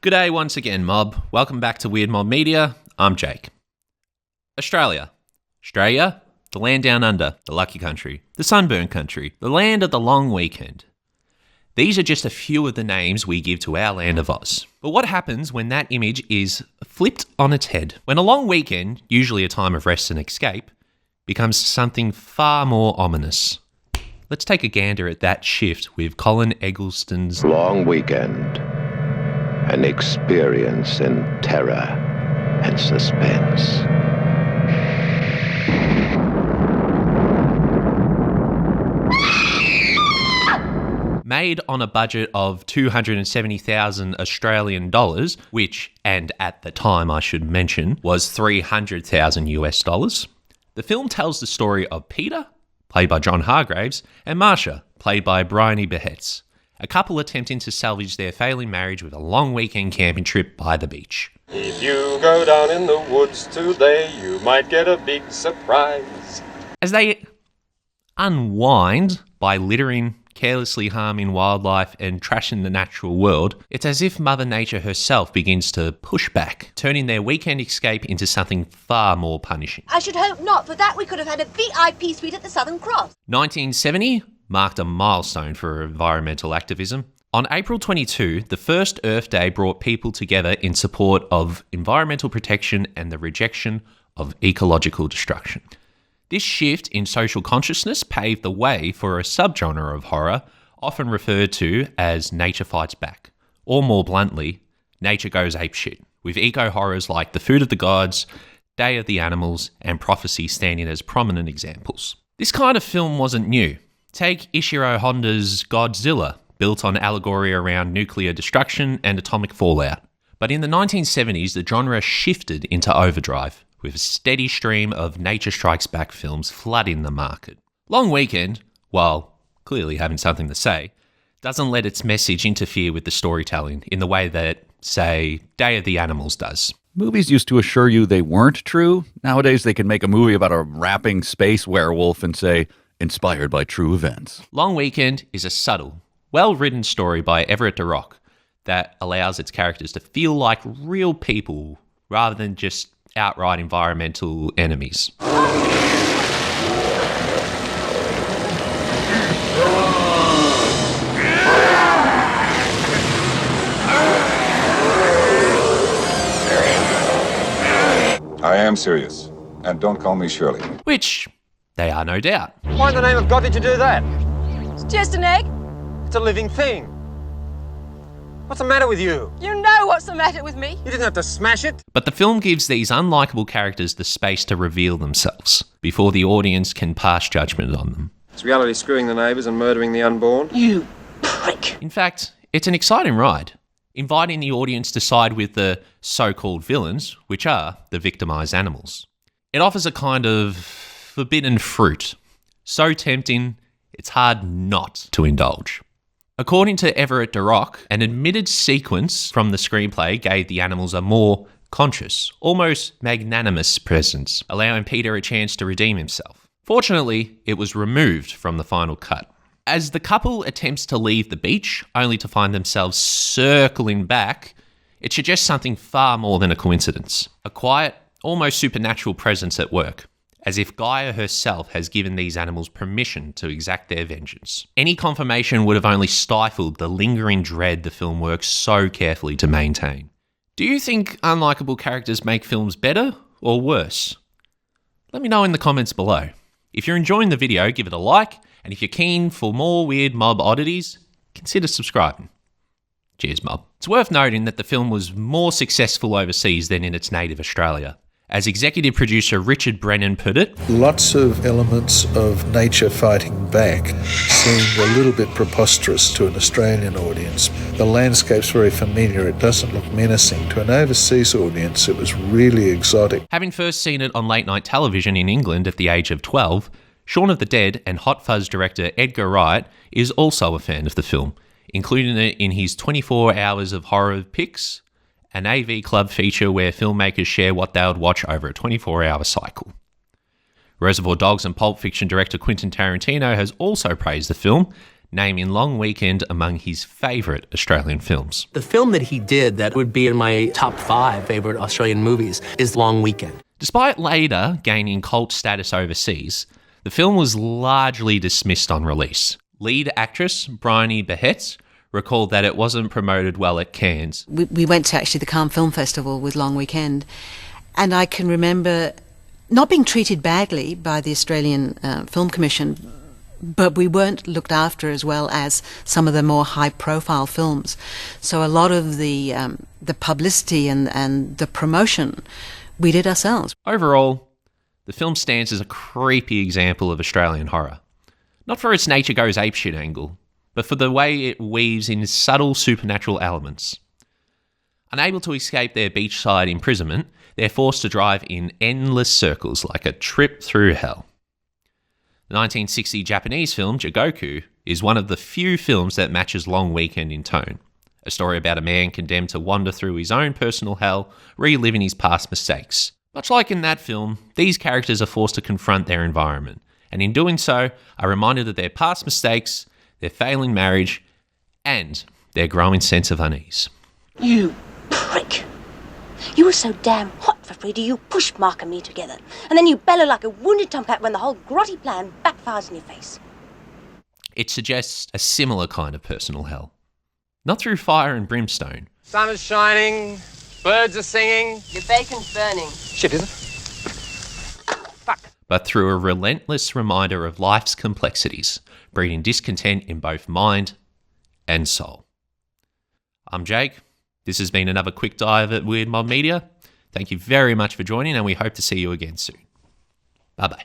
G'day once again, mob. Welcome back to Weird Mob Media. I'm Jake. Australia, the land down under, the lucky country, the sunburned country, the land of the long weekend. These are just a few of the names we give to our land of Oz. But what happens when that image is flipped on its head? When a long weekend, usually a time of rest and escape, becomes something far more ominous. Let's take a gander at that shift with Colin Eggleston's Long Weekend. An experience in terror and suspense. Made on a budget of 270,000 Australian dollars, which, and at the time I should mention, was 300,000 US dollars. The film tells the story of Peter, played by John Hargreaves, and Marsha, played by Bryony Behetz, a couple attempting to salvage their failing marriage with a long weekend camping trip by the beach. If you go down in the woods today, you might get a big surprise. As they unwind by littering, carelessly harming wildlife and trashing the natural world, it's as if Mother Nature herself begins to push back, turning their weekend escape into something far more punishing. I should hope not. For that we could have had a VIP suite at the Southern Cross. 1970 marked a milestone for environmental activism. On April 22, the first Earth Day brought people together in support of environmental protection and the rejection of ecological destruction. This shift in social consciousness paved the way for a subgenre of horror often referred to as nature fights back, or more bluntly, nature goes apeshit, with eco-horrors like The Food of the Gods, Day of the Animals, and Prophecy standing as prominent examples. This kind of film wasn't new. Take Ishiro Honda's Godzilla, built on allegory around nuclear destruction and atomic fallout. But in the 1970s, the genre shifted into overdrive, with a steady stream of Nature Strikes Back films flooding the market. Long Weekend, while clearly having something to say, doesn't let its message interfere with the storytelling in the way that, say, Day of the Animals does. Movies used to assure you they weren't true. Nowadays they can make a movie about a rapping space werewolf and say, inspired by true events. Long Weekend is a subtle, well-written story by Everett de Rock that allows its characters to feel like real people rather than just outright environmental enemies. I am serious, and don't call me Shirley. Which they are, no doubt. Why in the name of God did you do that? It's just an egg. It's a living thing. What's the matter with you? You know what's the matter with me. You didn't have to smash it. But the film gives these unlikable characters the space to reveal themselves before the audience can pass judgment on them. Is reality screwing the neighbours and murdering the unborn? You prick. In fact, it's an exciting ride, inviting the audience to side with the so-called villains, which are the victimised animals. It offers a kind of forbidden fruit, so tempting it's hard not to indulge. According to Everett de Rock, an admitted sequence from the screenplay gave the animals a more conscious, almost magnanimous presence, allowing Peter a chance to redeem himself. Fortunately, it was removed from the final cut. As the couple attempts to leave the beach, only to find themselves circling back, it suggests something far more than a coincidence. A quiet, almost supernatural presence at work, as if Gaia herself has given these animals permission to exact their vengeance. Any confirmation would have only stifled the lingering dread the film works so carefully to maintain. Do you think unlikable characters make films better or worse? Let me know in the comments below. If you're enjoying the video, give it a like, and if you're keen for more weird mob oddities, consider subscribing. Cheers, mob. It's worth noting that the film was more successful overseas than in its native Australia. As executive producer Richard Brennan put it, lots of elements of nature fighting back seemed a little bit preposterous to an Australian audience. The landscape's very familiar, it doesn't look menacing. To an overseas audience, it was really exotic. Having first seen it on late night television in England at the age of 12, Shaun of the Dead and Hot Fuzz director Edgar Wright is also a fan of the film, including it in his 24 Hours of Horror picks, an AV Club feature where filmmakers share what they would watch over a 24-hour cycle. Reservoir Dogs and Pulp Fiction director Quentin Tarantino has also praised the film, naming Long Weekend among his favourite Australian films. The film that he did that would be in my top 5 favourite Australian movies is Long Weekend. Despite later gaining cult status overseas, the film was largely dismissed on release. Lead actress Bryony Behet recalled that it wasn't promoted well at Cannes. We went to actually the Cannes Film Festival with Long Weekend, and I can remember not being treated badly by the Australian Film Commission, but we weren't looked after as well as some of the more high-profile films. So a lot of the publicity and the promotion we did ourselves. Overall, the film stands as a creepy example of Australian horror. Not for its nature goes apeshit angle, but for the way it weaves in subtle supernatural elements. Unable to escape their beachside imprisonment, they're forced to drive in endless circles like a trip through hell. The 1960 Japanese film Jigoku is one of the few films that matches Long Weekend in tone. A story about a man condemned to wander through his own personal hell, reliving his past mistakes. Much like in that film, these characters are forced to confront their environment, and in doing so, are reminded of their past mistakes, their failing marriage, and their growing sense of unease. You prick. You were so damn hot for Frida, you pushed Mark and me together. And then you bellow like a wounded tomcat when the whole grotty plan backfires in your face. It suggests a similar kind of personal hell. Not through fire and brimstone. Sun is shining, birds are singing. Your bacon's burning. Shit, is it? Fuck. But through a relentless reminder of life's complexities, breeding discontent in both mind and soul. I'm Jake. This has been another quick dive at Weird Mob Media. Thank you very much for joining, and we hope to see you again soon. Bye-bye.